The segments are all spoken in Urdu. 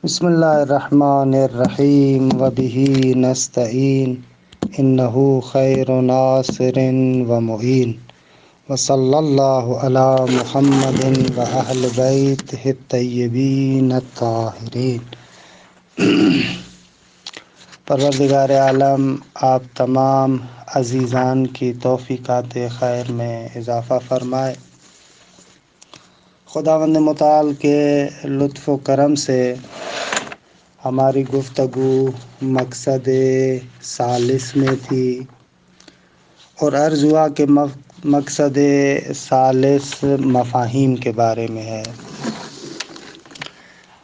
بسم اللہ الرحمن الرحیم وبہ نستعین انہ خیر ناصر و معین وصلی اللہ علی محمد و اہل بیتہ الطیبین الطاہرین۔ پروردگار عالم آپ تمام عزیزان کی توفیقات خیر میں اضافہ فرمائے۔ خداوند متعال کے لطف و کرم سے ہماری گفتگو مقصد ثالث میں تھی، اور عرض ہوا کہ مقصد ثالث مفاہیم کے بارے میں ہے۔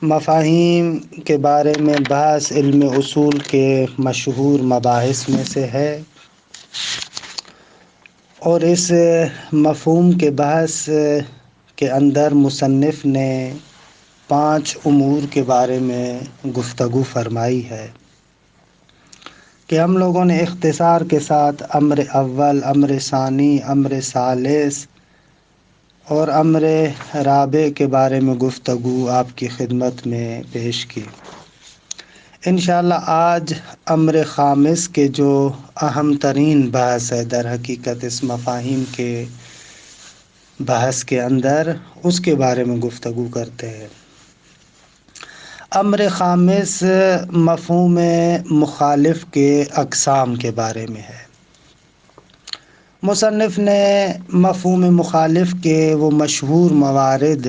مفاہیم کے بارے میں بحث علم اصول کے مشہور مباحث میں سے ہے، اور اس مفہوم کے بحث کے اندر مصنف نے 5 امور کے بارے میں گفتگو فرمائی ہے کہ ہم لوگوں نے اختصار کے ساتھ امر اول، امر ثانی، امر ثالث اور امر رابع کے بارے میں گفتگو آپ کی خدمت میں پیش کی۔ انشاءاللہ آج امر خامس کے جو اہم ترین بحث ہے در حقیقت اس مفاہیم کے بحث کے اندر، اس کے بارے میں گفتگو کرتے ہیں۔ امر خامس مفہوم مخالف کے اقسام کے بارے میں ہے۔ مصنف نے مفہوم مخالف کے وہ مشہور موارد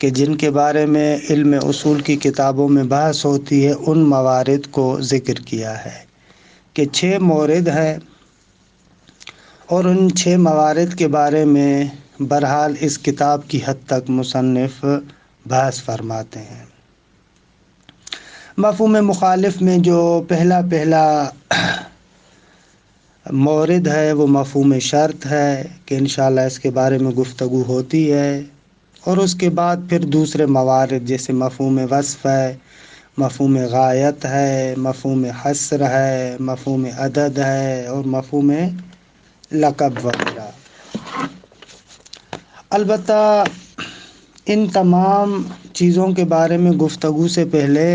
کہ جن کے بارے میں علم اصول کی کتابوں میں بحث ہوتی ہے، ان موارد کو ذکر کیا ہے کہ 6 مورد ہیں، اور ان 6 موارد کے بارے میں بہرحال اس کتاب کی حد تک مصنف بحث فرماتے ہیں۔ مفہوم مخالف میں جو پہلا مورد ہے وہ مفہوم شرط ہے کہ انشاءاللہ اس کے بارے میں گفتگو ہوتی ہے، اور اس کے بعد پھر دوسرے موارد جیسے مفہوم وصف ہے، مفہوم غایت ہے، مفہوم حصر ہے، مفہوم عدد ہے، اور مفہوم لقب وغیرہ۔ البتہ ان تمام چیزوں کے بارے میں گفتگو سے پہلے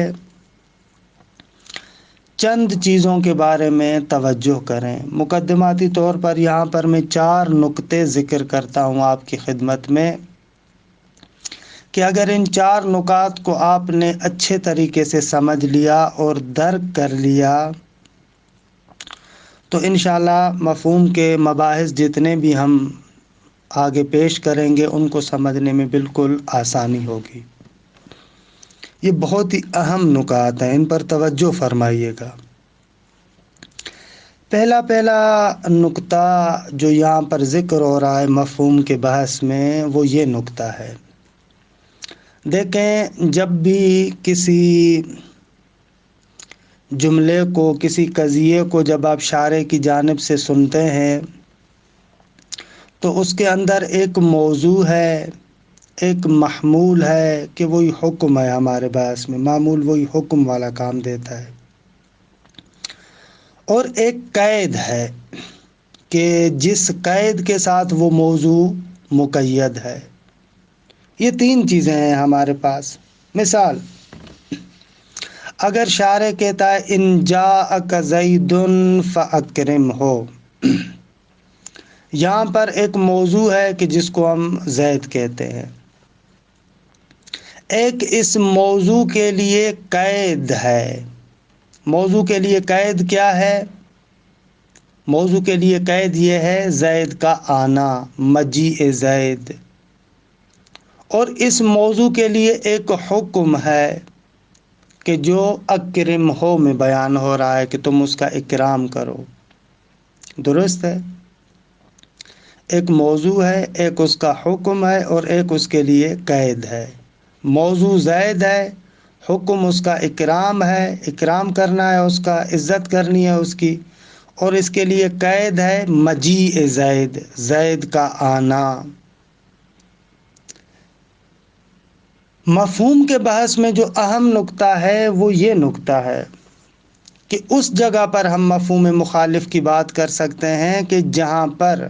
چند چیزوں کے بارے میں توجہ کریں۔ مقدماتی طور پر یہاں پر میں 4 نکتے ذکر کرتا ہوں آپ کی خدمت میں کہ اگر ان 4 نکات کو آپ نے اچھے طریقے سے سمجھ لیا اور درک کر لیا تو انشاءاللہ مفہوم کے مباحث جتنے بھی ہم آگے پیش کریں گے ان کو سمجھنے میں بالکل آسانی ہوگی۔ یہ بہت ہی اہم نکات ہیں، ان پر توجہ فرمائیے گا۔ پہلا نکتہ جو یہاں پر ذکر ہو رہا ہے مفہوم کے بحث میں، وہ یہ نکتہ ہے۔ دیکھیں، جب بھی کسی جملے کو، کسی قضیے کو جب آپ شارح کی جانب سے سنتے ہیں تو اس کے اندر ایک موضوع ہے، ایک محمول ہے کہ وہی حکم ہے۔ ہمارے بحث میں معمول وہی حکم والا کام دیتا ہے، اور ایک قید ہے کہ جس قید کے ساتھ وہ موضوع مقید ہے۔ یہ 3 چیزیں ہیں ہمارے پاس۔ مثال، اگر شارح کہتا ہے ان جاءک زید فاکرمہ، یہاں پر ایک موضوع ہے کہ جس کو ہم زید کہتے ہیں، ایک اس موضوع کے لیے قید ہے۔ موضوع کے لیے قید کیا ہے؟ موضوع کے لیے قید یہ ہے زید کا آنا، مجیء زید۔ اور اس موضوع کے لیے ایک حکم ہے کہ جو اکرمہ میں بیان ہو رہا ہے کہ تم اس کا اکرام کرو۔ درست ہے؟ ایک موضوع ہے، ایک اس کا حکم ہے، اور ایک اس کے لیے قید ہے۔ موضوع زید ہے، حکم اس کا اکرام ہے، اکرام کرنا ہے، اس کا عزت کرنی ہے اس کی، اور اس کے لیے قید ہے مجیء زید، زید کا آنا۔ مفہوم کے بحث میں جو اہم نکتہ ہے وہ یہ نکتہ ہے کہ اس جگہ پر ہم مفہوم مخالف کی بات کر سکتے ہیں کہ جہاں پر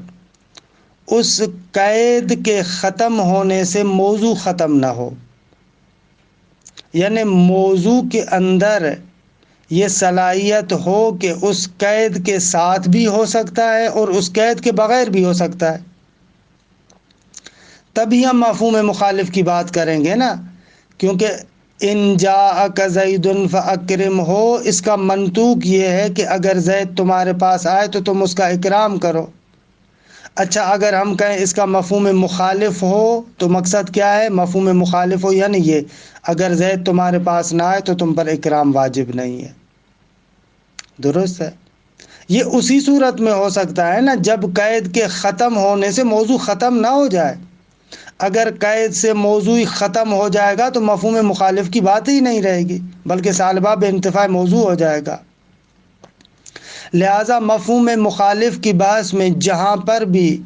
اس قید کے ختم ہونے سے موضوع ختم نہ ہو، یعنی موضوع کے اندر یہ صلاحیت ہو کہ اس قید کے ساتھ بھی ہو سکتا ہے اور اس قید کے بغیر بھی ہو سکتا ہے، تبھی ہم مفہوم مخالف کی بات کریں گے نا، کیونکہ ان جاءک زید فاکرم ہو، اس کا منطوق یہ ہے کہ اگر زید تمہارے پاس آئے تو تم اس کا اکرام کرو۔ اچھا، اگر ہم کہیں اس کا مفہوم مخالف ہو تو مقصد کیا ہے؟ مفہوم مخالف ہو یعنی یہ، اگر زید تمہارے پاس نہ آئے تو تم پر اکرام واجب نہیں ہے۔ درست ہے؟ یہ اسی صورت میں ہو سکتا ہے نا جب قید کے ختم ہونے سے موضوع ختم نہ ہو جائے۔ اگر قید سے موضوع ختم ہو جائے گا تو مفہوم مخالف کی بات ہی نہیں رہے گی، بلکہ سالباب انتفاع موضوع ہو جائے گا۔ لہذا مفہوم مخالف کی بحث میں جہاں پر بھی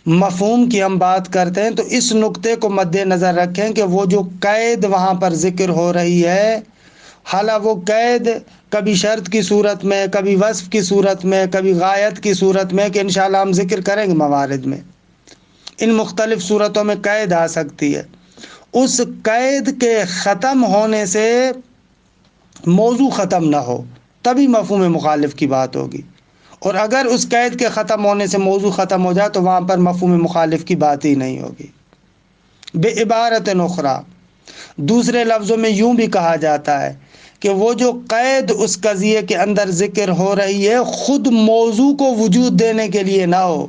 مفہوم کی ہم بات کرتے ہیں تو اس نقطے کو مد نظر رکھیں کہ وہ جو قید وہاں پر ذکر ہو رہی ہے، حالانکہ وہ قید کبھی شرط کی صورت میں، کبھی وصف کی صورت میں، کبھی غایت کی صورت میں، کہ انشاءاللہ ہم ذکر کریں گے موارد میں، ان مختلف صورتوں میں قید آ سکتی ہے۔ اس قید کے ختم ہونے سے موضوع ختم نہ ہو تبھی مفہوم مخالف کی بات ہوگی، اور اگر اس قید کے ختم ہونے سے موضوع ختم ہو جائے تو وہاں پر مفہوم مخالف کی بات ہی نہیں ہوگی۔ بے عبارت اخری، دوسرے لفظوں میں یوں بھی کہا جاتا ہے کہ وہ جو قید اس قضیے کے اندر ذکر ہو رہی ہے خود موضوع کو وجود دینے کے لیے نہ ہو،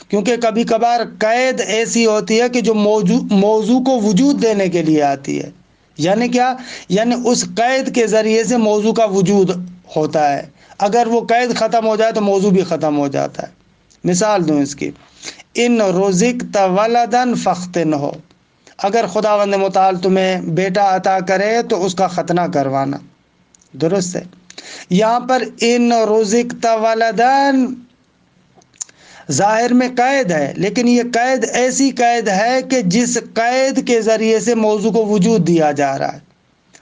کیونکہ کبھی کبھار قید ایسی ہوتی ہے کہ جو موضوع کو وجود دینے کے لیے آتی ہے۔ یعنی کیا؟ یعنی اس قید کے ذریعے سے موضوع کا وجود ہوتا ہے، اگر وہ قید ختم ہو جائے تو موضوع بھی ختم ہو جاتا ہے۔ مثال دوں اس کی، ان رزقت ولدا فاختن ہو، اگر خداوند متعال تمہیں بیٹا عطا کرے تو اس کا ختنہ کروانا۔ درست ہے؟ یہاں پر ان رزقت ولدن ظاہر میں قید ہے، لیکن یہ قید ایسی قید ہے کہ جس قید کے ذریعے سے موضوع کو وجود دیا جا رہا ہے۔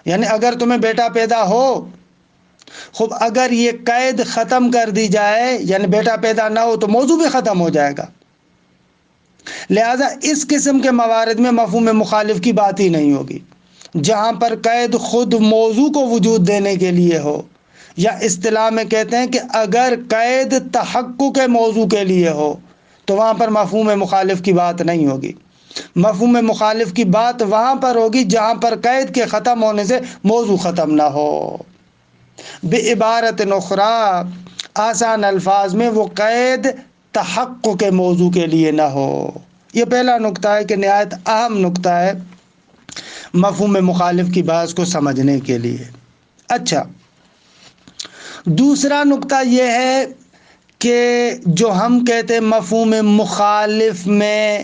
یعنی اگر تمہیں بیٹا پیدا ہو، خب اگر یہ قید ختم کر دی جائے، یعنی بیٹا پیدا نہ ہو تو موضوع بھی ختم ہو جائے گا۔ لہذا اس قسم کے موارد میں مفہوم مخالف کی بات ہی نہیں ہوگی، جہاں پر قید خود موضوع کو وجود دینے کے لیے ہو، یا اصطلاح میں کہتے ہیں کہ اگر قید تحقق موضوع کے لیے ہو تو وہاں پر مفہوم مخالف کی بات نہیں ہوگی۔ مفہوم مخالف کی بات وہاں پر ہوگی جہاں پر قید کے ختم ہونے سے موضوع ختم نہ ہو۔ بعبارت اخری، آسان الفاظ میں وہ قید تحقق موضوع کے لیے نہ ہو۔ یہ پہلا نقطہ ہے کہ نہایت اہم نقطہ ہے مفہوم مخالف کی بات کو سمجھنے کے لیے۔ اچھا، دوسرا نقطہ یہ ہے کہ جو ہم کہتے ہیں مفہوم مخالف میں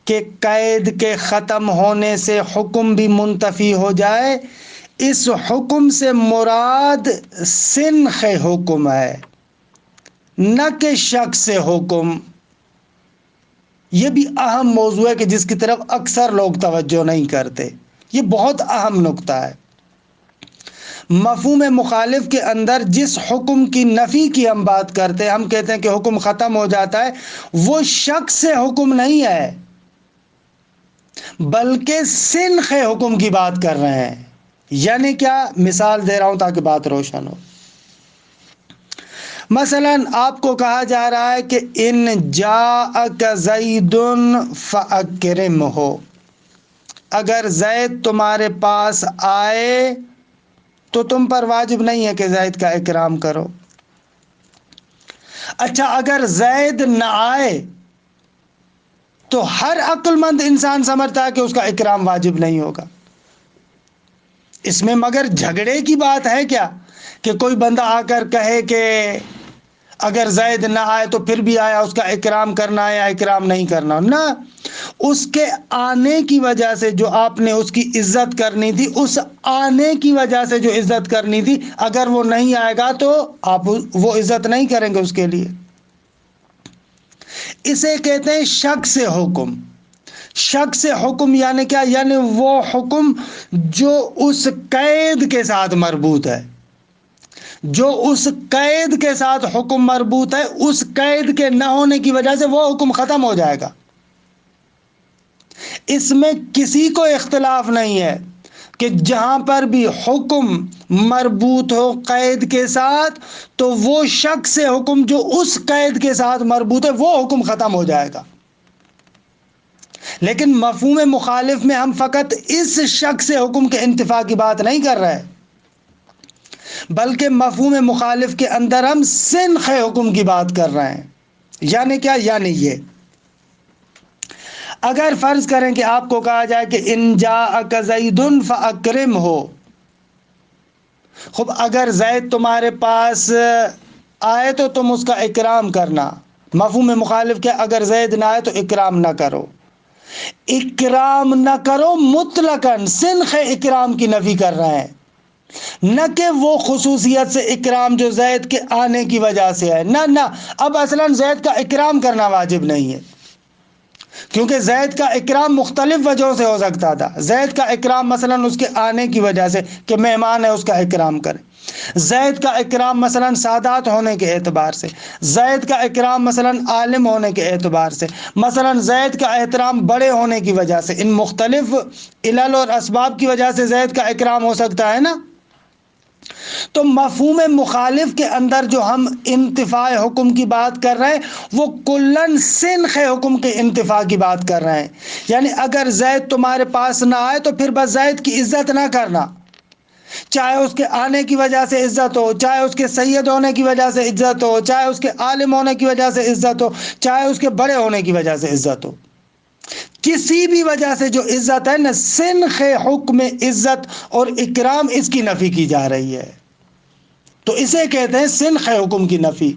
کہ قید کے ختم ہونے سے حکم بھی منتفی ہو جائے، اس حکم سے مراد سنخ حکم ہے، نہ کہ شخص حکم۔ یہ بھی اہم موضوع ہے کہ جس کی طرف اکثر لوگ توجہ نہیں کرتے، یہ بہت اہم نقطہ ہے۔ مفہوم مخالف کے اندر جس حکم کی نفی کی ہم بات کرتے ہیں، ہم کہتے ہیں کہ حکم ختم ہو جاتا ہے، وہ شخص سے حکم نہیں ہے بلکہ سنخ حکم کی بات کر رہے ہیں۔ یعنی کیا؟ مثال دے رہا ہوں تاکہ بات روشن ہو۔ مثلا آپ کو کہا جا رہا ہے کہ ان جاءک زید فاکرم ہو، اگر زید تمہارے پاس آئے تو تم پر واجب نہیں ہے کہ زید کا اکرام کرو۔ اچھا، اگر زید نہ آئے تو ہر عقل مند انسان سمجھتا ہے کہ اس کا اکرام واجب نہیں ہوگا۔ اس میں مگر جھگڑے کی بات ہے کیا کہ کوئی بندہ آ کر کہے کہ اگر زید نہ آئے تو پھر بھی آیا اس کا اکرام کرنا ہے یا اکرام نہیں کرنا؟ نہ، اس کے آنے کی وجہ سے جو آپ نے اس کی عزت کرنی تھی، اس آنے کی وجہ سے جو عزت کرنی تھی، اگر وہ نہیں آئے گا تو آپ وہ عزت نہیں کریں گے اس کے لیے۔ اسے کہتے ہیں شخص حکم۔ شخص حکم یعنی کیا؟ یعنی وہ حکم جو اس قید کے ساتھ مربوط ہے، جو اس قید کے ساتھ حکم مربوط ہے، اس قید کے نہ ہونے کی وجہ سے وہ حکم ختم ہو جائے گا۔ اس میں کسی کو اختلاف نہیں ہے کہ جہاں پر بھی حکم مربوط ہو قید کے ساتھ تو وہ شخص سے حکم جو اس قید کے ساتھ مربوط ہے وہ حکم ختم ہو جائے گا. لیکن مفہوم مخالف میں ہم فقط اس شخص سے حکم کے انتفاع کی بات نہیں کر رہے، بلکہ مفہوم مخالف کے اندر ہم سنخ حکم کی بات کر رہے ہیں. یعنی کیا؟ یعنی یہ اگر فرض کریں کہ آپ کو کہا جائے کہ ان جاءک زید فاکرم ہو، خب اگر زید تمہارے پاس آئے تو تم اس کا اکرام کرنا. مفہوم مخالف کیا؟ اگر زید نہ آئے تو اکرام نہ کرو. اکرام نہ کرو مطلقاً سنخ اکرام کی نفی کر رہے ہیں، نہ کہ وہ خصوصیت سے اکرام جو زید کے آنے کی وجہ سے ہے. نہ اب اصلاً زید کا اکرام کرنا واجب نہیں ہے، کیونکہ زید کا اکرام مختلف وجہوں سے ہو سکتا تھا. زید کا اکرام مثلاً اس کے آنے کی وجہ سے کہ مہمان ہے اس کا اکرام کرے. زید کا اکرام مثلاً سادات ہونے کے اعتبار سے. زید کا اکرام مثلاً عالم ہونے کے اعتبار سے. مثلاً زید کا احترام بڑے ہونے کی وجہ سے. ان مختلف علل اور اسباب کی وجہ سے زید کا اکرام ہو سکتا ہے نا. تو مفہوم مخالف کے اندر جو ہم انتفاع حکم کی بات کر رہے ہیں وہ کلن سنخ حکم کے انتفاع کی بات کر رہے ہیں. یعنی اگر زید تمہارے پاس نہ آئے تو پھر بس زید کی عزت نہ کرنا، چاہے اس کے آنے کی وجہ سے عزت ہو، چاہے اس کے سید ہونے کی وجہ سے عزت ہو، چاہے اس کے عالم ہونے کی وجہ سے عزت ہو، چاہے اس کے بڑے ہونے کی وجہ سے عزت ہو. کسی بھی وجہ سے جو عزت ہے نا، سنخ حکم عزت اور اکرام اس کی نفی کی جا رہی ہے، تو اسے کہتے ہیں سنخ حکم کی نفی.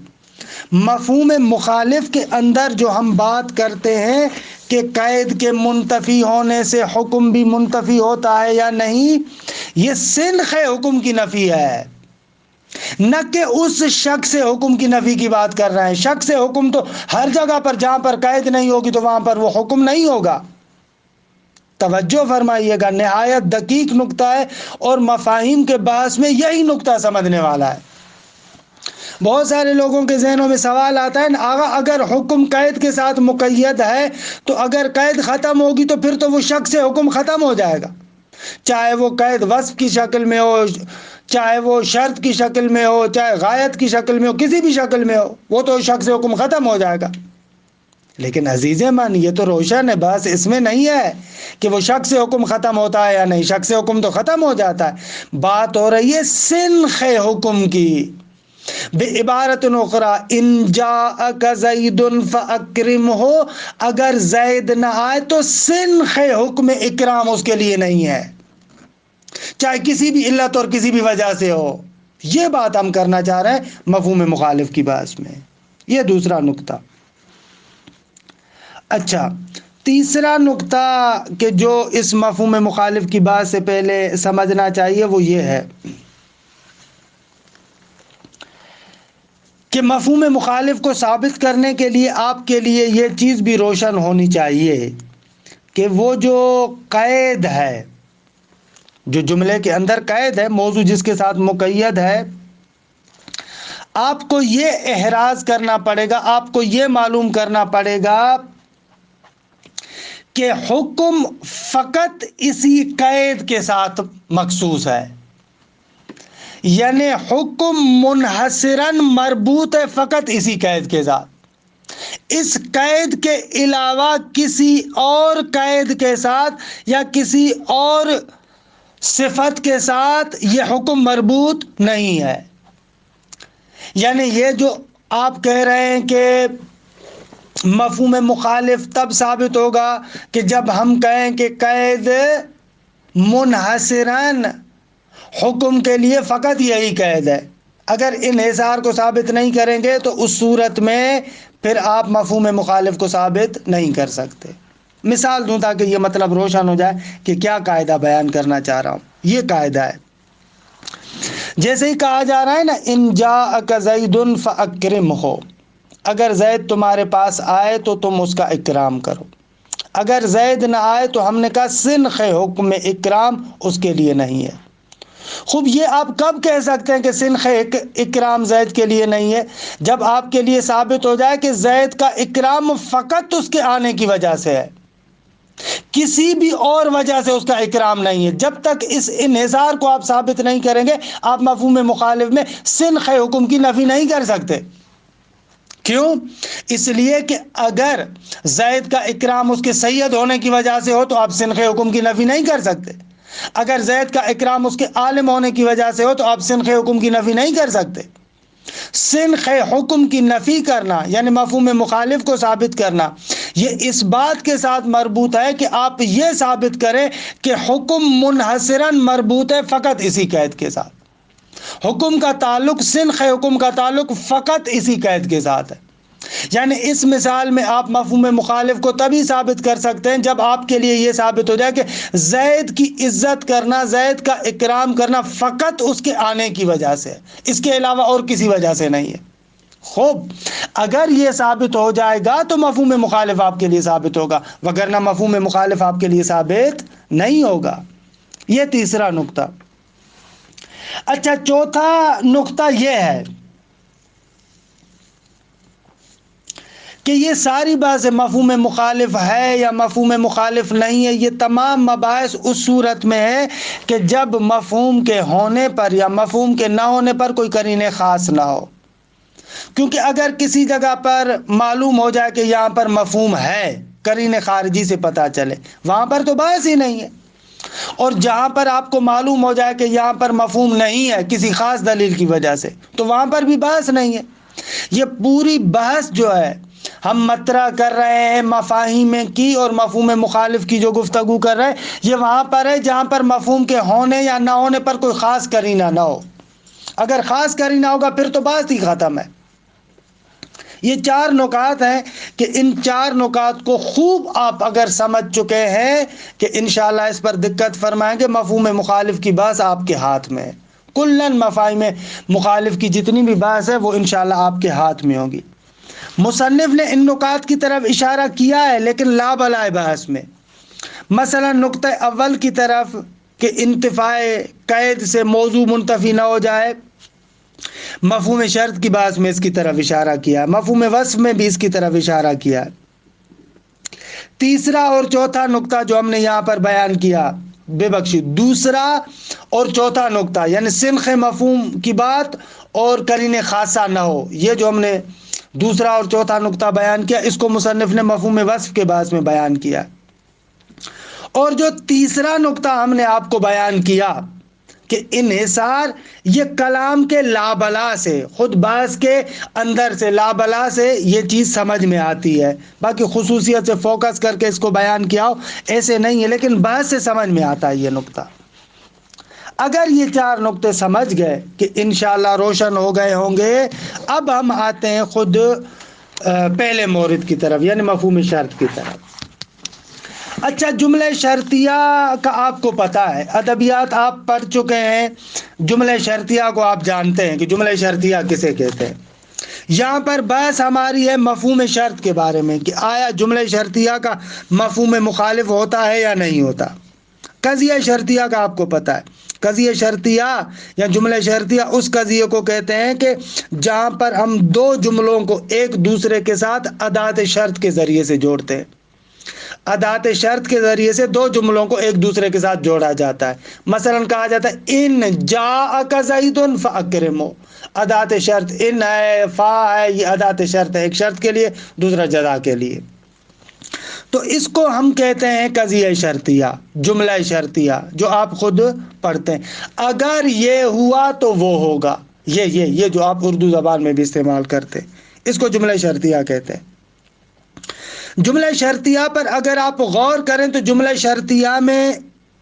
مفہوم مخالف کے اندر جو ہم بات کرتے ہیں کہ قید کے منتفی ہونے سے حکم بھی منتفی ہوتا ہے یا نہیں، یہ سنخ حکم کی نفی ہے، نہ کہ اس شخص سے حکم کی نفی کی بات کر رہے ہیں. شخص سے حکم تو ہر جگہ پر جہاں پر قید نہیں ہوگی تو وہاں پر وہ حکم نہیں ہوگا. توجہ فرمائیے گا، نہایت دقیق نقطہ ہے اور مفاہیم کے بحث میں یہی نقطہ سمجھنے والا ہے. بہت سارے لوگوں کے ذہنوں میں سوال آتا ہے آغا اگر حکم قید کے ساتھ مقید ہے تو اگر قید ختم ہوگی تو پھر تو وہ شخص سے حکم ختم ہو جائے گا، چاہے وہ قید وصف کی شکل میں ہو، چاہے وہ شرط کی شکل میں ہو، چاہے غایت کی شکل میں ہو، کسی بھی شکل میں ہو، وہ تو شخص سے حکم ختم ہو جائے گا. لیکن عزیز من، یہ تو روشن ہے، بس اس میں نہیں ہے کہ وہ شخص سے حکم ختم ہوتا ہے یا نہیں. شخص سے حکم تو ختم ہو جاتا ہے. بات ہو رہی ہے سنخ حکم کی. بعبارت اخری ان جاءک زید فاکرم ہو، اگر زید نہ آئے تو سنخ حکم اکرام اس کے لیے نہیں ہے، چاہے کسی بھی علت اور کسی بھی وجہ سے ہو. یہ بات ہم کرنا چاہ رہے ہیں مفہوم مخالف کی بحث میں. یہ دوسرا نقطہ. اچھا، تیسرا نقطہ کہ جو اس مفہوم مخالف کی بات سے پہلے سمجھنا چاہیے وہ یہ ہے کہ مفہوم مخالف کو ثابت کرنے کے لیے آپ کے لیے یہ چیز بھی روشن ہونی چاہیے کہ وہ جو قید ہے، جو جملے کے اندر قید ہے، موضوع جس کے ساتھ مقید ہے، آپ کو یہ احراز کرنا پڑے گا، آپ کو یہ معلوم کرنا پڑے گا کہ حکم فقط اسی قید کے ساتھ مخصوص ہے. یعنی حکم منحصراً مربوط ہے فقط اسی قید کے ساتھ. اس قید کے علاوہ کسی اور قید کے ساتھ یا کسی اور صفت کے ساتھ یہ حکم مربوط نہیں ہے. یعنی یہ جو آپ کہہ رہے ہیں کہ مفہوم مخالف تب ثابت ہوگا کہ جب ہم کہیں کہ قید منحصراً حکم کے لیے فقط یہی قید ہے. اگر انحصار کو ثابت نہیں کریں گے تو اس صورت میں پھر آپ مفہوم مخالف کو ثابت نہیں کر سکتے. مثال دوں تاکہ یہ مطلب روشن ہو جائے کہ کیا قاعدہ بیان کرنا چاہ رہا ہوں. یہ قاعدہ ہے، جیسے ہی کہا جا رہا ہے نا ان جاءک زید فاکرم ہو، اگر زید تمہارے پاس آئے تو تم اس کا اکرام کرو. اگر زید نہ آئے تو ہم نے کہا سنخ حکم اکرام اس کے لیے نہیں ہے. خوب، یہ آپ کب کہہ سکتے ہیں کہ سنخ اکرام زید کے لیے نہیں ہے؟ جب آپ کے لیے ثابت ہو جائے کہ زید کا اکرام فقط اس کے آنے کی وجہ سے ہے. کسی بھی اور وجہ سے اس کا اکرام نہیں ہے. جب تک اس انحصار کو آپ ثابت نہیں کریں گے آپ مفہوم مخالف میں سنخ حکم کی نفی نہیں کر سکتے. کیوں؟ اس لیے کہ اگر زید کا اکرام اس کے سید ہونے کی وجہ سے ہو تو آپ سنخ حکم کی نفی نہیں کر سکتے. اگر زید کا اکرام اس کے عالم ہونے کی وجہ سے ہو تو آپ سنخ حکم کی نفی نہیں کر سکتے. سنخ حکم کی نفی کرنا یعنی مفہوم مخالف کو ثابت کرنا یہ اس بات کے ساتھ مربوط ہے کہ آپ یہ ثابت کریں کہ حکم منحصراً مربوط ہے فقط اسی قید کے ساتھ. حکم کا تعلق سنخ حکم کا تعلق فقط اسی قید کے ساتھ ہے. یعنی اس مثال میں آپ مفہوم مخالف کو تبھی ثابت کر سکتے ہیں جب آپ کے لیے یہ ثابت ہو جائے کہ زید کی عزت کرنا زید کا اکرام کرنا فقط اس کے آنے کی وجہ سے ہے، اس کے علاوہ اور کسی وجہ سے نہیں ہے. خوب، اگر یہ ثابت ہو جائے گا تو مفہوم مخالف آپ کے لیے ثابت ہوگا، وگرنہ مفہوم مخالف آپ کے لیے ثابت نہیں ہوگا. یہ تیسرا نقطہ. اچھا، چوتھا نقطہ یہ ہے کہ یہ ساری باتیں مفہوم مخالف ہے یا مفہوم مخالف نہیں ہے، یہ تمام مباحث اس صورت میں ہے کہ جب مفہوم کے ہونے پر یا مفہوم کے نہ ہونے پر کوئی قرینہ خاص نہ ہو. کیونکہ اگر کسی جگہ پر معلوم ہو جائے کہ یہاں پر مفہوم ہے، قرینہ خارجی سے پتہ چلے، وہاں پر تو بحث ہی نہیں ہے. اور جہاں پر آپ کو معلوم ہو جائے کہ یہاں پر مفہوم نہیں ہے کسی خاص دلیل کی وجہ سے تو وہاں پر بھی بحث نہیں ہے. یہ پوری بحث جو ہے ہم مطرح کر رہے ہیں مفاہیم کی اور مفہوم مخالف کی جو گفتگو کر رہے ہیں یہ وہاں پر ہے جہاں پر مفہوم کے ہونے یا نہ ہونے پر کوئی خاص قرینہ نہ ہو. اگر خاص قرینہ ہوگا پھر تو بات ہی ختم ہے. یہ 4 نکات ہیں کہ ان 4 نکات کو خوب آپ اگر سمجھ چکے ہیں کہ انشاءاللہ اس پر دقت فرمائیں گے. مفہوم مخالف کی بحث آپ کے ہاتھ میں ہے. کلن مفاہیم مخالف کی جتنی بھی بحث ہے وہ انشاءاللہ آپ کے ہاتھ میں ہوگی. مصنف نے ان نکات کی طرف اشارہ کیا ہے لیکن لا بلائے بحث میں. مثلا نقطہ اول کی طرف کہ انتفاع قید سے موضوع منتفی نہ ہو جائے، مفہوم شرط کی بحث میں اس کی طرف اشارہ کیا، مفہوم وصف میں بھی اس کی طرف اشارہ کیا. تیسرا اور چوتھا نقطہ جو ہم نے یہاں پر بیان کیا، بے بخشی دوسرا اور چوتھا نقطہ یعنی سنخ مفہوم کی بات اور قرینہ خاصہ نہ ہو، یہ جو ہم نے دوسرا اور چوتھا نقطہ بیان کیا اس کو مصنف نے مفہوم وصف کے بحث میں بیان کیا. اور جو تیسرا نقطہ ہم نے آپ کو بیان کیا کہ انحصار یہ کلام کے لابلا سے، خود بحث کے اندر سے لابلا سے یہ چیز سمجھ میں آتی ہے. باقی خصوصیت سے فوکس کر کے اس کو بیان کیا ہو ایسے نہیں ہے، لیکن بحث سے سمجھ میں آتا ہے یہ نقطہ. اگر یہ 4 نقطے سمجھ گئے کہ انشاءاللہ روشن ہو گئے ہوں گے. اب ہم آتے ہیں خود پہلے مورد کی طرف یعنی مفہوم شرط کی طرف. اچھا، جملہ شرطیہ کا آپ کو پتہ ہے، ادبیات آپ پڑھ چکے ہیں، جملہ شرطیہ کو آپ جانتے ہیں کہ جملہ شرطیہ کسے کہتے ہیں. یہاں پر بحث ہماری ہے مفہوم شرط کے بارے میں کہ آیا جملہ شرطیہ کا مفہوم مخالف ہوتا ہے یا نہیں ہوتا. قضیہ شرطیہ کا آپ کو پتہ ہے، قضیہ شرطیہ یا جملہ شرطیہ اس قضیے کو کہتے ہیں کہ جہاں پر ہم 2 جملوں کو ایک دوسرے کے ساتھ ادات شرط کے ذریعے سے جوڑتے ہیں. ادات شرط کے ذریعے سے 2 جملوں کو ایک دوسرے کے ساتھ جوڑا جاتا ہے. مثلا کہا جاتا ہے ان جاءک زید فاکرمہ. ادات شرط ان ہے، فا ہے، یہ ادات شرط ہے، ایک شرط کے لیے دوسرا جزا کے لیے. تو اس کو ہم کہتے ہیں قضیہ شرطیہ، جملہ شرطیہ جو آپ خود پڑھتے ہیں. اگر یہ ہوا تو وہ ہوگا، یہ جو آپ اردو زبان میں بھی استعمال کرتے ہیں اس کو جملہ شرطیہ کہتے ہیں. جملہ شرطیہ پر اگر آپ غور کریں تو جملہ شرطیہ میں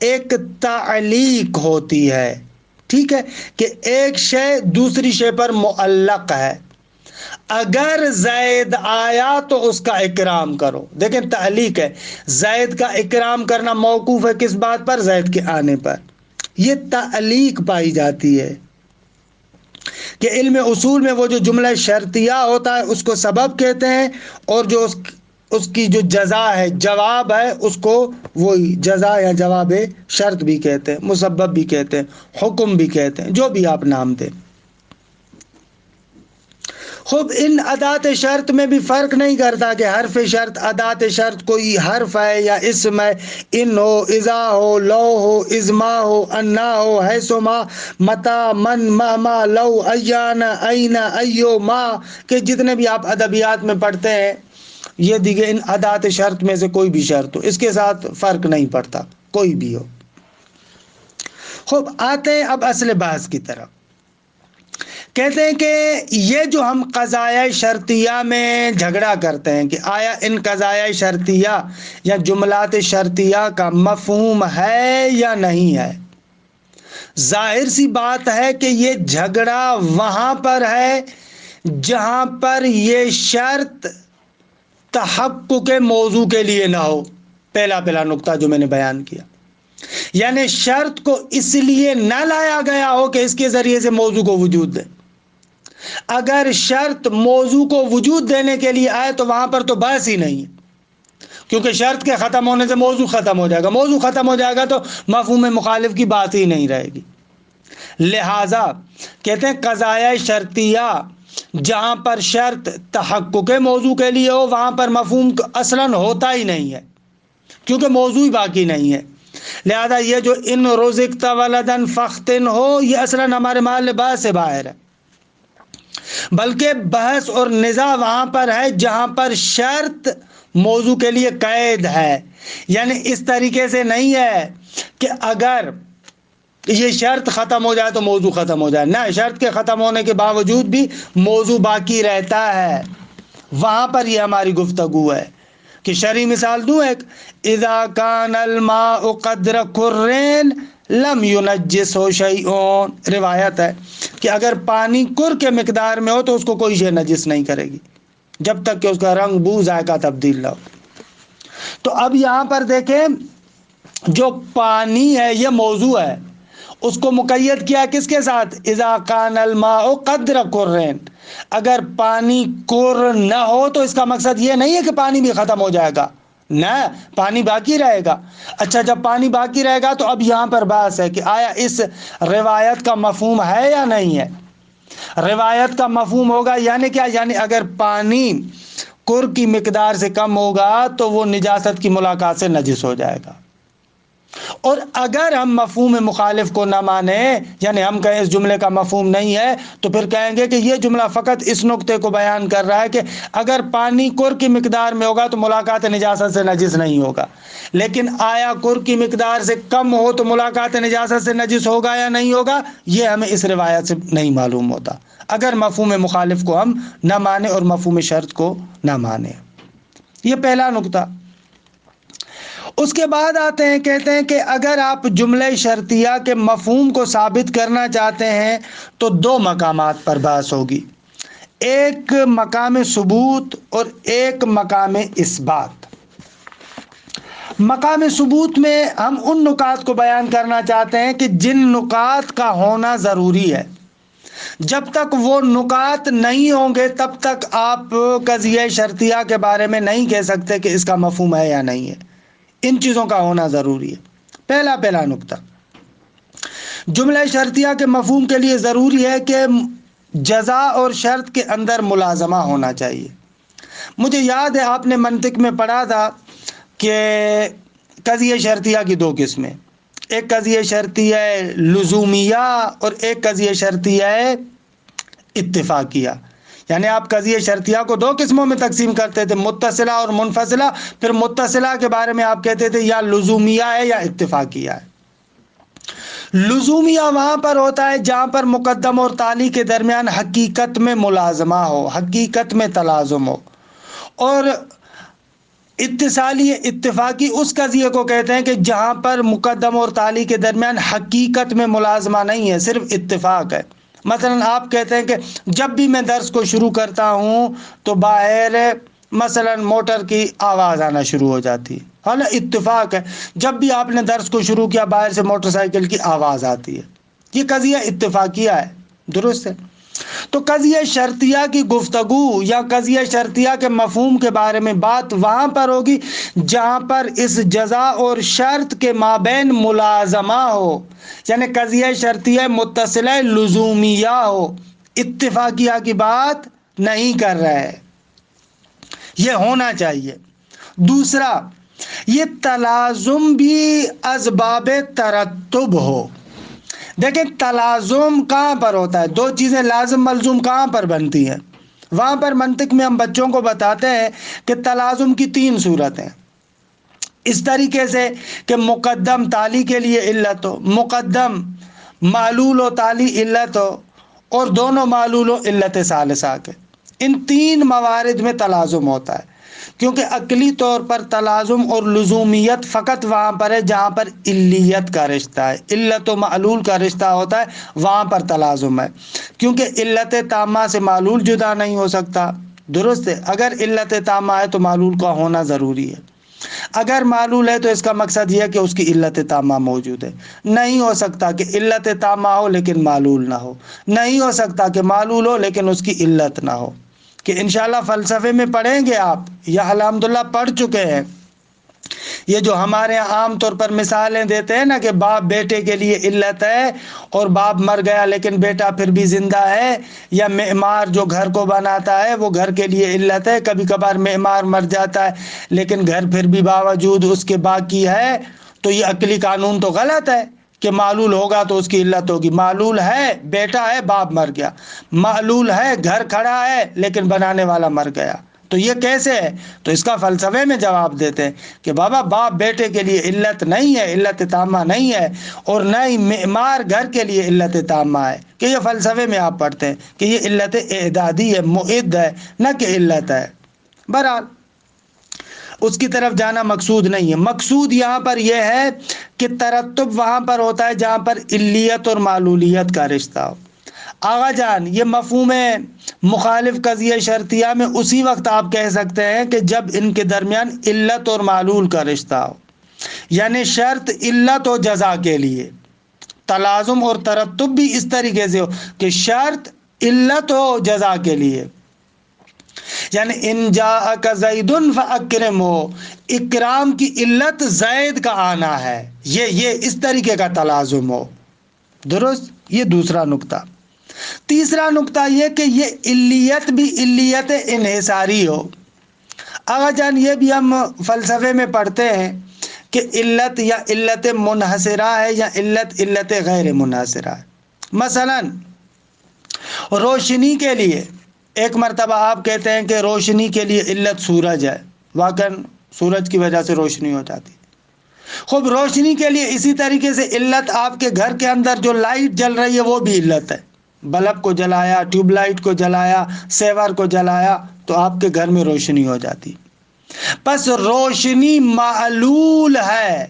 ایک تعلیق ہوتی ہے، ٹھیک ہے، کہ ایک شے دوسری شے پر معلق ہے. اگر زید آیا تو اس کا اکرام کرو. دیکھیں تعلیق ہے، زید کا اکرام کرنا موقوف ہے کس بات پر؟ زید کے آنے پر. یہ تعلیق پائی جاتی ہے کہ علم اصول میں وہ جو جملہ شرطیہ ہوتا ہے اس کو سبب کہتے ہیں، اور جو اس کی جو جزا ہے، جواب ہے، اس کو وہی جزا یا جواب شرط بھی کہتے ہیں، مسبب بھی کہتے ہیں، حکم بھی کہتے ہیں، جو بھی آپ نام دیں. خوب ان ادات شرط میں بھی فرق نہیں کرتا کہ حرف شرط ادات شرط کوئی حرف ہے یا اسم ہے، ان ہو، اذا ہو، لو ہو، ازما ہو، انا ہو، حیثما، متا، من، مہما، لو، ایانا، اینا، ایو، ما، کہ جتنے بھی آپ ادبیات میں پڑھتے ہیں یہ دیگه ان ادات شرط میں سے کوئی بھی شرط ہو، اس کے ساتھ فرق نہیں پڑتا، کوئی بھی ہو۔ خوب آتے ہیں اب اصل بحث کی طرف۔ کہتے ہیں کہ یہ جو ہم قضایہ شرطیہ میں جھگڑا کرتے ہیں کہ آیا ان قضایہ شرطیہ یا جملات شرطیہ کا مفہوم ہے یا نہیں ہے، ظاہر سی بات ہے کہ یہ جھگڑا وہاں پر ہے جہاں پر یہ شرط تحقق موضوع کے لیے نہ ہو۔ پہلا نقطہ جو میں نے بیان کیا، یعنی شرط کو اس لیے نہ لایا گیا ہو کہ اس کے ذریعے سے موضوع کو وجود دے۔ اگر شرط موضوع کو وجود دینے کے لیے آئے تو وہاں پر تو بحث ہی نہیں ہے، کیونکہ شرط کے ختم ہونے سے موضوع ختم ہو جائے گا، موضوع ختم ہو جائے گا تو مفہوم مخالف کی بات ہی نہیں رہے گی۔ لہذا کہتے ہیں قضایہ شرطیہ جہاں پر شرط تحقق موضوع کے لیے ہو وہاں پر مفہوم اصلاً ہوتا ہی نہیں ہے، کیونکہ موضوع ہی باقی نہیں ہے۔ لہذا یہ جو ان رزقت ولدن فختن ہو یہ اصلاً ہمارے محل بحث سے باہر ہے، بلکہ بحث اور نزاع وہاں پر ہے جہاں پر شرط موضوع کے لیے قید ہے۔ یعنی اس طریقے سے نہیں ہے کہ اگر یہ شرط ختم ہو جائے تو موضوع ختم ہو جائے، نہ، شرط کے ختم ہونے کے باوجود بھی موضوع باقی رہتا ہے۔ وہاں پر یہ ہماری گفتگو ہے کہ شرعی مثال دوں ایک، اذا کان الماء قدر کرین لم ينجسه شیء، روایت ہے کہ اگر پانی کر کے مقدار میں ہو تو اس کو کوئی شے نجس نہیں کرے گی جب تک کہ اس کا رنگ، بو، ذائقہ تبدیل نہ ہو۔ تو اب یہاں پر دیکھیں جو پانی ہے یہ موضوع ہے، اس کو مقید کیا کس کے ساتھ؟ اذا کان الماء قدر کرین، اگر پانی کر نہ ہو تو اس کا مقصد یہ نہیں ہے کہ پانی بھی ختم ہو جائے گا، نہ، پانی باقی رہے گا۔ اچھا جب پانی باقی رہے گا تو اب یہاں پر بحث ہے کہ آیا اس روایت کا مفہوم ہے یا نہیں ہے۔ روایت کا مفہوم ہوگا یعنی کیا؟ یعنی اگر پانی کر کی مقدار سے کم ہوگا تو وہ نجاست کی ملاقات سے نجس ہو جائے گا۔ اور اگر ہم مفہوم مخالف کو نہ مانیں، یعنی ہم کہیں اس جملے کا مفہوم نہیں ہے، تو پھر کہیں گے کہ یہ جملہ فقط اس نقطے کو بیان کر رہا ہے کہ اگر پانی کر کی مقدار میں ہوگا تو ملاقات نجاست سے نجس نہیں ہوگا، لیکن آیا کر کی مقدار سے کم ہو تو ملاقات نجاست سے نجس ہوگا یا نہیں ہوگا، یہ ہمیں اس روایت سے نہیں معلوم ہوتا اگر مفہوم مخالف کو ہم نہ مانیں اور مفہوم شرط کو نہ مانیں۔ یہ پہلا نقطہ۔ اس کے بعد آتے ہیں، کہتے ہیں کہ اگر آپ جملہ شرطیہ کے مفہوم کو ثابت کرنا چاہتے ہیں تو دو مقامات پر بحث ہوگی، ایک مقام ثبوت اور ایک مقام اثبات۔ مقام ثبوت میں ہم ان نکات کو بیان کرنا چاہتے ہیں کہ جن نکات کا ہونا ضروری ہے، جب تک وہ نکات نہیں ہوں گے تب تک آپ قضیہ شرطیہ کے بارے میں نہیں کہہ سکتے کہ اس کا مفہوم ہے یا نہیں ہے۔ ان چیزوں کا ہونا ضروری ہے۔ پہلا نقطہ، جملہ شرطیہ کے مفہوم کے لیے ضروری ہے کہ جزا اور شرط کے اندر ملازمہ ہونا چاہیے۔ مجھے یاد ہے آپ نے منطق میں پڑھا تھا کہ قضیہ شرطیہ کی دو قسمیں، ایک قضیہ شرطیہ لزومیہ اور ایک قضیہ شرطیہ اتفاقیہ۔ یعنی آپ قضیہ شرطیہ کو دو قسموں میں تقسیم کرتے تھے، متصلہ اور منفصلہ، پھر متصلہ کے بارے میں آپ کہتے تھے یا لزومیہ ہے یا اتفاقیہ ہے۔ لزومیہ وہاں پر ہوتا ہے جہاں پر مقدم اور تالی کے درمیان حقیقت میں ملازمہ ہو، حقیقت میں تلازم ہو، اور اتصالی اتفاقی اس قضیے کو کہتے ہیں کہ جہاں پر مقدم اور تالی کے درمیان حقیقت میں ملازمہ نہیں ہے، صرف اتفاق ہے۔ مثلا آپ کہتے ہیں کہ جب بھی میں درس کو شروع کرتا ہوں تو باہر مثلا موٹر کی آواز آنا شروع ہو جاتی ہے، حالا اتفاق ہے، جب بھی آپ نے درس کو شروع کیا باہر سے موٹر سائیکل کی آواز آتی ہے، یہ قضیہ اتفاقیہ ہے، درست ہے۔ تو قضیہ شرطیہ کی گفتگو یا قضیہ شرطیہ کے مفہوم کے بارے میں بات وہاں پر ہوگی جہاں پر اس جزا اور شرط کے مابین ملازمہ ہو، یعنی قضیہ شرطیہ متصلہ لزومیہ ہو، اتفاقیہ کی بات نہیں کر رہے، یہ ہونا چاہیے۔ دوسرا، یہ تلازم بھی اسباب ترتب ہو۔ دیکھیں تلازم کہاں پر ہوتا ہے؟ دو چیزیں لازم ملزوم کہاں پر بنتی ہیں؟ وہاں پر منطق میں ہم بچوں کو بتاتے ہیں کہ تلازم کی 3 صورتیں، اس طریقے سے کہ مقدم تالی کے لیے علت ہو، مقدم معلول و تالی علت ہو، اور دونوں معلول و علت ثالثہ کے۔ ان 3 موارد میں تلازم ہوتا ہے، کیونکہ عقلی طور پر تلازم اور لزومیت فقط وہاں پر ہے جہاں پر علیت کا رشتہ ہے، علت و معلول کا رشتہ ہوتا ہے، وہاں پر تلازم ہے، کیونکہ علت تامہ سے معلول جدا نہیں ہو سکتا۔ درست ہے، اگر علت تامہ ہے تو معلول کا ہونا ضروری ہے، اگر معلول ہے تو اس کا مقصد یہ ہے کہ اس کی علت تامہ موجود ہے۔ نہیں ہو سکتا کہ علت تامہ ہو لیکن معلول نہ ہو، نہیں ہو سکتا کہ معلول ہو لیکن اس کی علت نہ ہو، کہ انشاءاللہ فلسفے میں پڑھیں گے آپ، یا الحمدللہ پڑھ چکے ہیں۔ یہ جو ہمارے عام طور پر مثالیں دیتے ہیں نا کہ باپ بیٹے کے لیے علت ہے اور باپ مر گیا لیکن بیٹا پھر بھی زندہ ہے، یا معمار جو گھر کو بناتا ہے وہ گھر کے لیے علت ہے، کبھی کبھار معمار مر جاتا ہے لیکن گھر پھر بھی باوجود اس کے باقی ہے، تو یہ عقلی قانون تو غلط ہے کہ معلول ہوگا تو اس کی علت ہوگی۔ معلول ہے بیٹا ہے، باپ مر گیا، معلول ہے گھر کھڑا ہے لیکن بنانے والا مر گیا، تو یہ کیسے ہے؟ تو اس کا فلسفے میں جواب دیتے ہیں کہ بابا باپ بیٹے کے لیے علت نہیں ہے، علت تامہ نہیں ہے، اور نہ ہی معمار گھر کے لیے علت تامہ ہے، کہ یہ فلسفے میں آپ پڑھتے ہیں کہ یہ علت اعدادی ہے، معد ہے، نہ کہ علت ہے۔ بہرحال اس کی طرف جانا مقصود نہیں ہے، مقصود یہاں پر یہ ہے کہ ترتب وہاں پر ہوتا ہے جہاں پر علیت اور معلولیت کا رشتہ ہو۔ آغا جان، یہ مفہوم مخالف قضیہ شرطیہ میں اسی وقت آپ کہہ سکتے ہیں کہ جب ان کے درمیان علت اور معلول کا رشتہ ہو، یعنی شرط علت و جزا کے لیے۔ تلازم اور ترتب بھی اس طریقے سے ہو کہ شرط علت و جزا کے لیے، یعنی ان جاءک زید فاکرم ہو، اکرام کی علت زید کا آنا ہے، یہ اس طریقے کا تلازم ہو۔ درست؟ یہ دوسرا نقطہ۔ تیسرا نقطہ یہ کہ یہ علیت بھی علیت انحصاری ہو۔ آغا جان یہ بھی ہم فلسفے میں پڑھتے ہیں کہ علت یا علت منحصرہ ہے یا علت غیر منحصرہ ہے۔ مثلا روشنی کے لیے ایک مرتبہ آپ کہتے ہیں کہ روشنی کے لیے علت سورج ہے، واقعاً سورج کی وجہ سے روشنی ہو جاتی ہے۔ خوب روشنی کے لیے اسی طریقے سے علت آپ کے گھر کے اندر جو لائٹ جل رہی ہے وہ بھی علت ہے، بلب کو جلایا، ٹیوب لائٹ کو جلایا، سیور کو جلایا تو آپ کے گھر میں روشنی ہو جاتی۔ پس روشنی معلول ہے،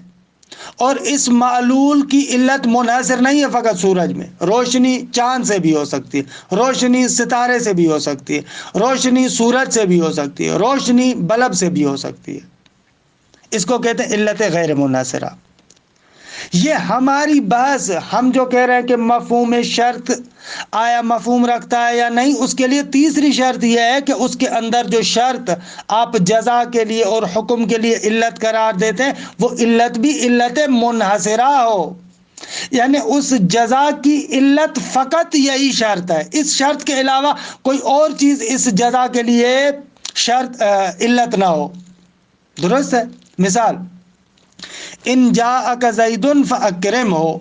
اور اس معلول کی علت منحصر نہیں ہے فقط سورج میں، روشنی چاند سے بھی ہو سکتی ہے، روشنی ستارے سے بھی ہو سکتی ہے، روشنی سورج سے بھی ہو سکتی ہے، روشنی بلب سے بھی ہو سکتی ہے۔ اس کو کہتے ہیں علت غیر منحصرہ۔ یہ ہماری بحث، ہم جو کہہ رہے ہیں کہ مفہوم شرط آیا مفہوم رکھتا ہے یا نہیں، اس کے لیے تیسری شرط یہ ہے کہ اس کے اندر جو شرط آپ جزا کے لیے اور حکم کے لیے علت قرار دیتے ہیں وہ علت بھی علت منحصرہ ہو، یعنی اس جزا کی علت فقط یہی شرط ہے، اس شرط کے علاوہ کوئی اور چیز اس جزا کے لیے شرط علت نہ ہو۔ درست ہے؟ مثال ان جاءک زید فاکرم ہو،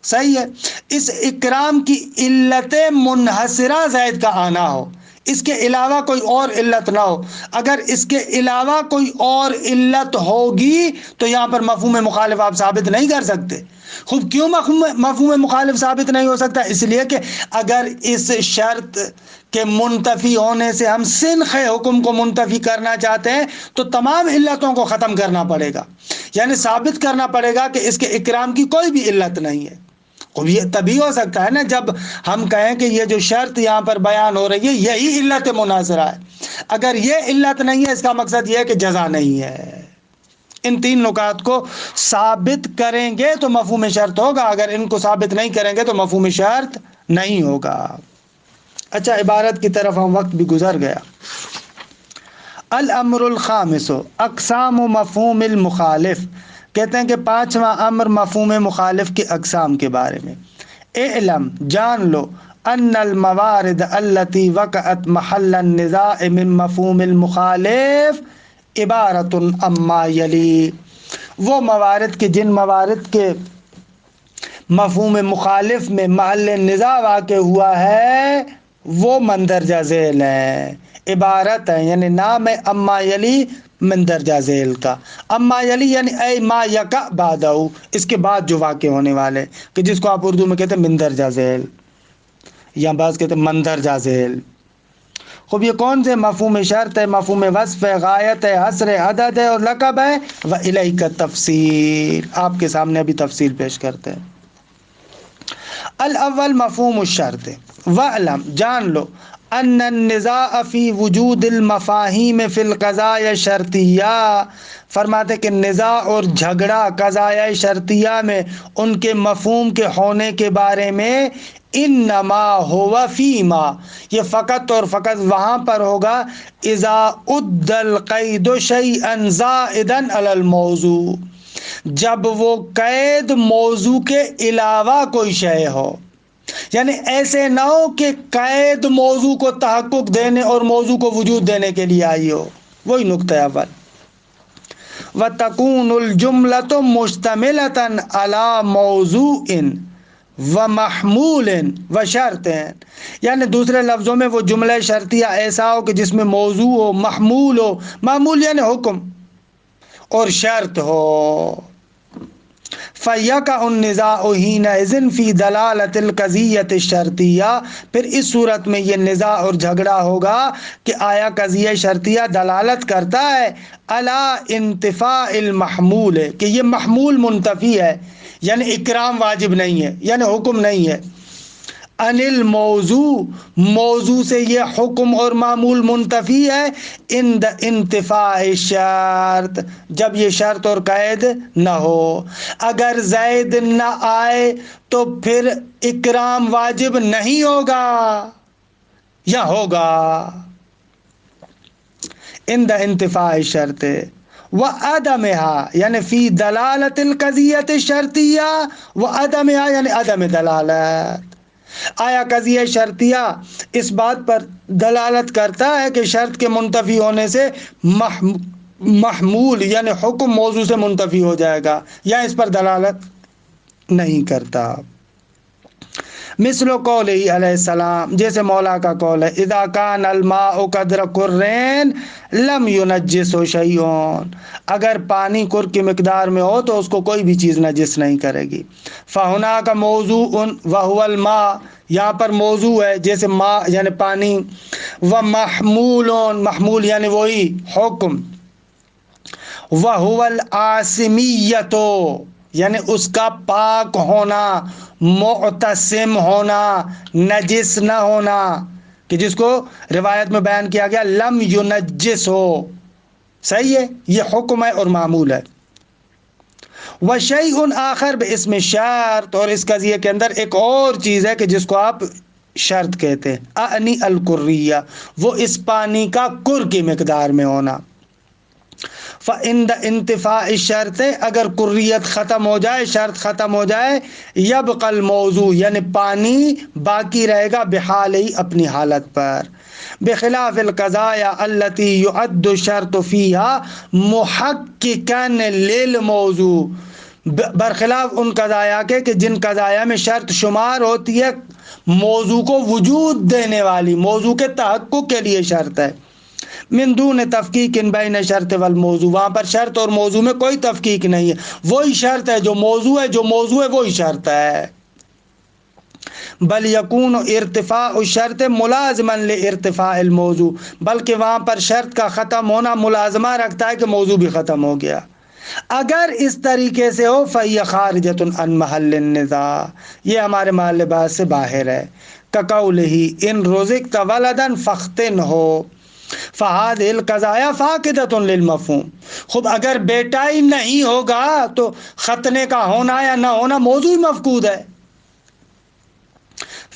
صحیح ہے، اس اکرام کی علت منحصرہ زید کا آنا ہو، اس کے علاوہ کوئی اور علت نہ ہو۔ اگر اس کے علاوہ کوئی اور علت ہوگی تو یہاں پر مفہوم مخالف آپ ثابت نہیں کر سکتے۔ خوب کیوں مفہوم مخالف ثابت نہیں ہو سکتا؟ اس لیے کہ اگر اس شرط کے منتفی ہونے سے ہم سنخ حکم کو منتفی کرنا چاہتے ہیں تو تمام علتوں کو ختم کرنا پڑے گا، یعنی ثابت کرنا پڑے گا کہ اس کے اکرام کی کوئی بھی علت نہیں ہے۔ یہ تبھی ہو سکتا ہے نا جب ہم کہیں کہ یہ جو شرط یہاں پر بیان ہو رہی ہے یہی علت مناظرہ ہے۔ اگر یہ علت نہیں ہے اس کا مقصد یہ ہے کہ جزا نہیں ہے۔ ان 3 نکات کو ثابت کریں گے تو مفہوم شرط ہوگا، اگر ان کو ثابت نہیں کریں گے تو مفہوم شرط نہیں ہوگا۔ اچھا، عبارت کی طرف ہم وقت بھی گزر گیا۔ الامر الخامس اقسام و مفہوم المخالف، کہتے ہیں کہ 5واں امر مفہوم مخالف کے اقسام کے بارے میں۔ اعلم، جان لو، ان الموارد التي وقعت محل النزاع من مفہوم المخالف عبارت عما یلی، وہ موارد کے جن موارد کے مفہوم مخالف میں محل نزاع واقع ہوا ہے وہ مندرجہ ذیل ہے، عبارت ہے یعنی نام ہے اما یلی مندرجہ ذیل کا۔ اما یلی یعنی اے ما یقع بعدہ، اس کے بعد جو واقع ہونے والے، کہ جس کو آپ اردو میں کہتے ہیں مندرجہ ذیل یا بعض کہتے ہیں مندرجہ ذیل۔ خوب یہ کون سے مفہوم شرط ہے، مفہوم وصف ہے، غایت ہے، حصر ہے، عدد ہے اور لقب ہے۔ وَإِلَيْكَ التفصیل، آپ کے سامنے ابھی تفصیل پیش کرتے ہیں۔ الاول مفہوم الشرط، وَاعْلَمْ جان لو، ان النزاع فی وجود المفاہیم فی القضایا شرطیہ، فرماتے کہ نزاع اور جھگڑا قضایا شرطیہ میں ان کے مفہوم کے ہونے کے بارے میں انما ہوا فیما، یہ فقط اور فقط وہاں پر ہوگا اذا عد القید شیئا زائدا علی الموضوع، جب وہ قید موضوع کے علاوہ کوئی شے ہو، یعنی ایسے نہ ہو کہ قید موضوع کو تحقق دینے اور موضوع کو وجود دینے کے لیے آئی ہو، وہی نقطہ اول۔ وَتَكُونُ الْجُمْلَةُ مُشْتَمِلَةً عَلَى مَوْضُوعٍ وَمَحْمُولٍ وَشَرْطٍ، یعنی دوسرے لفظوں میں وہ جملہ شرطیہ ایسا ہو کہ جس میں موضوع ہو، محمول ہو، معمول یعنی حکم، اور شرط ہو۔ فَيَقَعُ النِّزَاعُ حِينَئِذٍ فِي دَلَالَةِ الْقَضِيَّةِ الشَّرْطِيَّةِ، پھر اس صورت میں یہ نزاع اور جھگڑا ہوگا کہ آیا قضیہ شرطیہ دلالت کرتا ہے علی انتفاء المحمول، کہ یہ محمول منتفی ہے، یعنی اکرام واجب نہیں ہے، یعنی حکم نہیں ہے، عن الموضوع، موضوع سے یہ حکم اور معمول منتفی ہے، عند انتفاء الشرط، جب یہ شرط اور قید نہ ہو۔ اگر زید نہ آئے تو پھر اکرام واجب نہیں ہوگا یا ہوگا، عند انتفاء الشرط وعدمها، یعنی فی دلالت القضیت الشرطیہ، وعدمها یعنی عدم دلالت، آیا قضیہ شرطیہ اس بات پر دلالت کرتا ہے کہ شرط کے منتفی ہونے سے محمول یعنی حکم موضوع سے منتفی ہو جائے گا، یا اس پر دلالت نہیں کرتا۔ مثل قولہ علیہ السلام، جیسے مولا کا قول ہے اذا کان الماء قدر قرین لم ينجسه شیء، اگر پانی قر کی مقدار میں ہو تو اس کو کوئی بھی چیز نجس نہیں کرے گی۔ فہناک موضوع وهو الماء، یہاں پر موضوع ہے جیسے ماء یعنی پانی، ومحمول، محمول یعنی وہی حکم، وهو العاصمیۃ یعنی اس کا پاک ہونا، معتصم ہونا، نجس نہ ہونا، کہ جس کو روایت میں بیان کیا گیا لم ینجس ہو، صحیح ہے، یہ حکم ہے اور معمول ہے۔ وشیء آخر باسم شرط، اور اس قضیے کے اندر ایک اور چیز ہے کہ جس کو آپ شرط کہتے ہیں، اعنی القریہ، وہ اس پانی کا قر کی مقدار میں ہونا۔ فَإِنْدَ انتفاء الشرط، اگر قریت ختم ہو جائے، شرط ختم ہو جائے، یبقى الموضوع یعنی پانی باقی رہے گا بحالہ اپنی حالت پر، بخلاف القضایا التي يعد الشرط فيها محققا للموضوع، برخلاف ان قضایا کے کہ جن قضایا میں شرط شمار ہوتی ہے موضوع کو وجود دینے والی، موضوع کے تحقق کے لیے شرط ہے، من دون تفکیک بین شرط والموضوع، وہاں پر شرط اور موضوع میں کوئی تفکیک نہیں ہے، وہی شرط ہے جو موضوع ہے، جو موضوع ہے وہی شرط ہے۔ بل یکون ارتفاع الشرط ملازما لارتفاع الموضوع، بلکہ وہاں پر شرط کا ختم ہونا ملازمہ رکھتا ہے کہ موضوع بھی ختم ہو گیا۔ اگر اس طریقے سے ہو فَهِيَ خَارِجَةٌ عَنْ مَحَلِّ النِّزَاعِ، یہ ہمارے محل بحث سے باہر ہے۔ كَقَوْلِهِ إِنْ رُزِقْتَ وَلَدًا فَاخْتِنْهُ فَهَذِهِ الْقَضَايَا فَاقِدَةٌ لِلْمَفْهُومِ، خود اگر بیٹا ہی نہیں ہوگا تو ختنے کا ہونا یا نہ ہونا موضوع مفقود ہے۔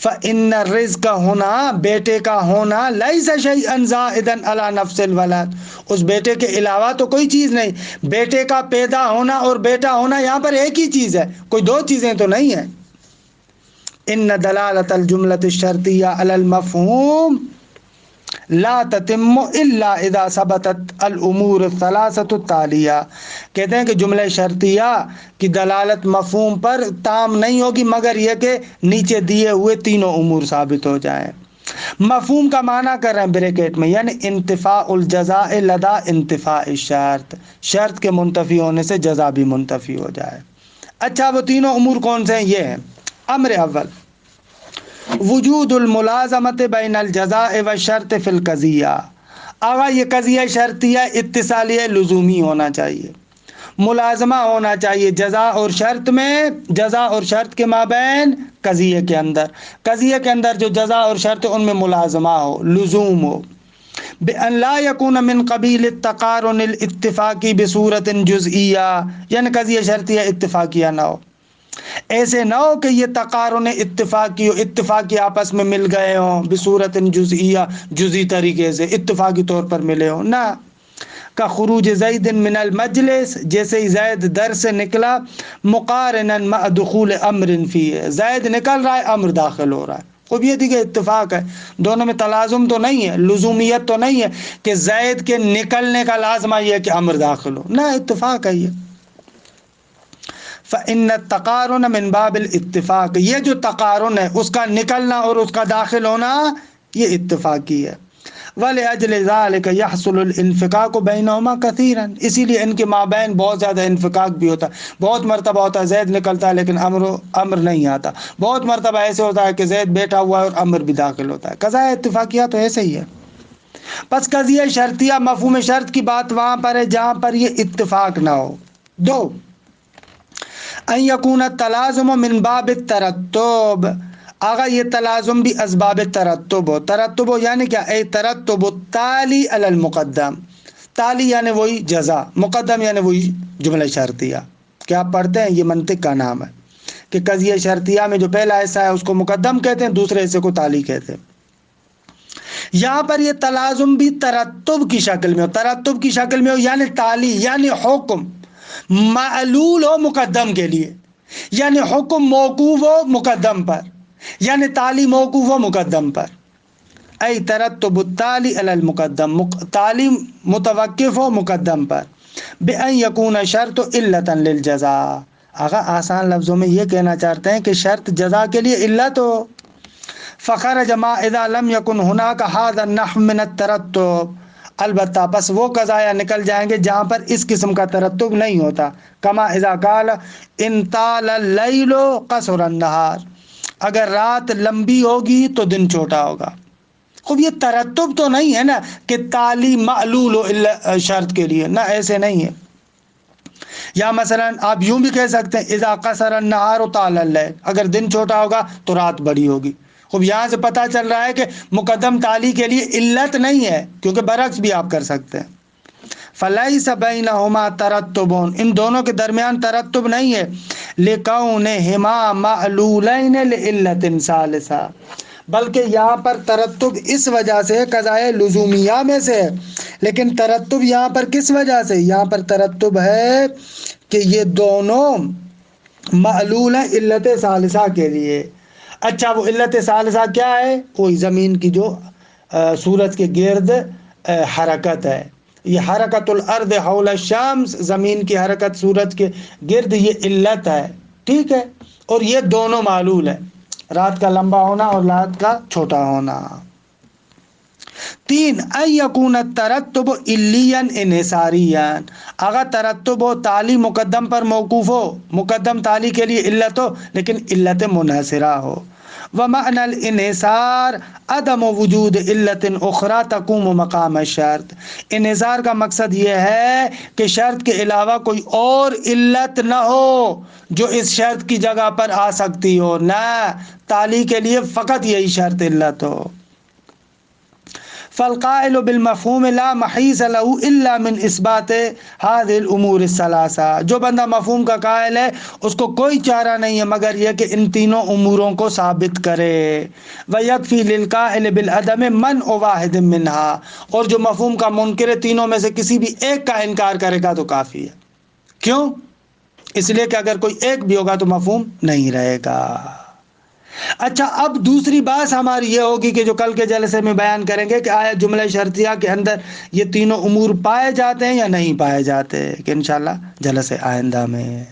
فَإِنَّ الرِّزْقَ ہونا، بیٹے کا ہونا، لَيْسَ شَيْئًا زَائِدًا عَلَى نَفْسِ الْوَلَدِ، اس بیٹے کے علاوہ تو کوئی چیز نہیں، بیٹے کا پیدا ہونا اور بیٹا ہونا یہاں پر ایک ہی چیز ہے، کوئی دو چیزیں تو نہیں ہیں۔ ان دلالت الجملۃ الشرطیہ علی المفہوم لا تتم الا اذا ثبتت الامور الثلاثۃ التالیہ، کہتے ہیں کہ جملہ شرطیہ کی دلالت مفہوم پر تام نہیں ہوگی مگر یہ کہ نیچے دیے ہوئے تینوں امور ثابت ہو جائیں۔ مفہوم کا معنی کر رہے ہیں بریکٹ میں، یعنی انتفاء الجزاء لدا انتفاء الشرط، شرط کے منتفی ہونے سے جزا بھی منتفی ہو جائے۔ اچھا وہ تینوں امور کون سے ہیں؟ یہ ہیں: امر اول وجود الملازمت بین الجزاء والشرط فی القضیہ، آگا یہ قضیہ شرطیہ اتصالیہ لزومی ہونا چاہیے، ملازمہ ہونا چاہیے جزا اور شرط میں، جزا اور شرط کے مابین قضیے کے اندر، قضیے کے اندر جو جزا اور شرط ان میں ملازمہ ہو، لزوم ہو، بأن لا يكون من قبیل التقارن الاتفاقی بصورت جزئیہ، یعنی قضیہ شرطیہ اتفاقیہ نہ ہو، ایسے نہ ہو کہ یہ تقارن اتفاقی ہو، اتفاقی آپس میں مل گئے ہوں، بصورت جزئیہ جزئی طریقے سے اتفاقی طور پر ملے ہوں، نہ کا خروج زید من المجلس، جیسے ہی زید در سے نکلا، مقارنا مع دخول امر فیہ، زید نکل رہا ہے امر داخل ہو رہا ہے، خوب یہ دیکھیں اتفاق ہے، دونوں میں تلازم تو نہیں ہے، لزومیت تو نہیں ہے کہ زید کے نکلنے کا لازمہ یہ ہے کہ امر داخل ہو، نہ اتفاق ہے یہ۔ فإن التقارن من باب الاتفاق، یہ جو تقارن ہے اس کا نکلنا اور اس کا داخل ہونا یہ اتفاقی ہے۔ وَلِأَجْلِ ذَلِكَ يَحْصُلُ الْإِنفِقَاقُ بَيْنَهُمَا كَثِيرًا، اسی لیے ان کے مابین بہت زیادہ انفقاق بھی ہوتا ہے، بہت مرتبہ ہوتا ہے زید نکلتا ہے لیکن امر نہیں آتا، بہت مرتبہ ایسے ہوتا ہے کہ زید بیٹھا ہوا ہے اور امر بھی داخل ہوتا ہے، قضاء اتفاقیہ تو ایسے ہی ہے۔ پس قضیہ شرطیہ مفہوم شرط کی بات وہاں پر ہے جہاں پر یہ اتفاق نہ ہو۔ دو، ان یکون التلازم من باب الترتب، آگا یہ تلازم بھی اسباب ترتب ہو، ترتب ہو یعنی کیا؟ اے ترتب التالی علی المقدم، تالی یعنی وہی جزا، مقدم یعنی وہی جملہ شرطیہ، کیا آپ پڑھتے ہیں؟ یہ منطق کا نام ہے کہ قضیہ شرطیہ میں جو پہلا حصہ ہے اس کو مقدم کہتے ہیں، دوسرے حصے کو تالی کہتے ہیں۔ یہاں پر یہ تلازم بھی ترتب کی شکل میں ہو، ترتب کی شکل میں ہو یعنی تالی، یعنی حکم معلول ہو مقدم کے لیے، یعنی حکم موقوف ہو مقدم پر، یعنی تالی موقوف ہو مقدم پر، ای ترتب التالی علی المقدم، تالی متوقف ہو مقدم پر، بأن یکون شرط علتا للجزاء، آگا آسان لفظوں میں یہ کہنا چاہتے ہیں کہ شرط جزا کے لیے علت ہو، فخرج ما اذا لم يكن هناك هذا النحو من الترتب، البتہ پس وہ قضایا نکل جائیں گے جہاں پر اس قسم کا ترتب نہیں ہوتا، کما اذا قال ان طال اللیل قصر النہار، اگر رات لمبی ہوگی تو دن چھوٹا ہوگا۔ خوب یہ ترتب تو نہیں ہے نا کہ تالی معلول ہو شرط کے لیے، نہ ایسے نہیں ہے۔ یا مثلا آپ یوں بھی کہہ سکتے ہیں اذا قصر النہار طال اللیل، اگر دن چھوٹا ہوگا تو رات بڑی ہوگی۔ خوب یہاں سے پتہ چل رہا ہے کہ مقدم تالی کے لیے علت نہیں ہے، کیونکہ برعکس بھی آپ کر سکتے ہیں۔ فلیس بینہما ترتب، ان دونوں کے درمیان ترتب نہیں ہے، لکونہما معلولین لعلت ثالثہ، بلکہ یہاں پر ترتب اس وجہ سے قضائے لزومیہ میں سے ہے، لیکن ترتب یہاں پر کس وجہ سے؟ یہاں پر ترتب ہے کہ یہ دونوں معلول ہیں علت ثالثہ کے لیے۔ اچھا وہ علت ثالثہ کیا ہے؟ کوئی زمین کی جو سورج کے گرد حرکت ہے، یہ حرکت الارض حول الشمس، زمین کی حرکت سورج کے گرد، یہ علت ہے، ٹھیک ہے، اور یہ دونوں معلول ہے، رات کا لمبا ہونا اور رات کا چھوٹا ہونا۔ تین، ان یکون الترتب علیاً انحصاریاً، اگر ترتب و تالی مقدم پر موقوف ہو، مقدم تالی کے لیے علت ہو لیکن علت منحصرہ ہو، ومعنى الانحصار عدم وجود علت اخرى تقوم مقام الشرط، انحصار کا مقصد یہ ہے کہ شرط کے علاوہ کوئی اور علت نہ ہو جو اس شرط کی جگہ پر آ سکتی ہو، نہ تالی کے لیے فقط یہی شرط علت ہو۔ فالقائل بالمفہوم لا محیص له الا من اثبات هذه الامور الثلاثه، جو بندہ مفہوم کا قائل ہے اس کو کوئی چارہ نہیں ہے مگر یہ کہ ان تینوں اموروں کو ثابت کرے، ویکفی للقائل بالعدم منع واحد منها، اور جو مفہوم کا منکر ہے تینوں میں سے کسی بھی ایک کا انکار کرے گا تو کافی ہے۔ کیوں؟ اس لیے کہ اگر کوئی ایک بھی ہوگا تو مفہوم نہیں رہے گا۔ اچھا، اب دوسری بات ہماری یہ ہوگی کہ جو کل کے جلسے میں بیان کریں گے کہ آیا جملہ شرطیہ کے اندر یہ تینوں امور پائے جاتے ہیں یا نہیں پائے جاتے، کہ انشاءاللہ جلسے آئندہ میں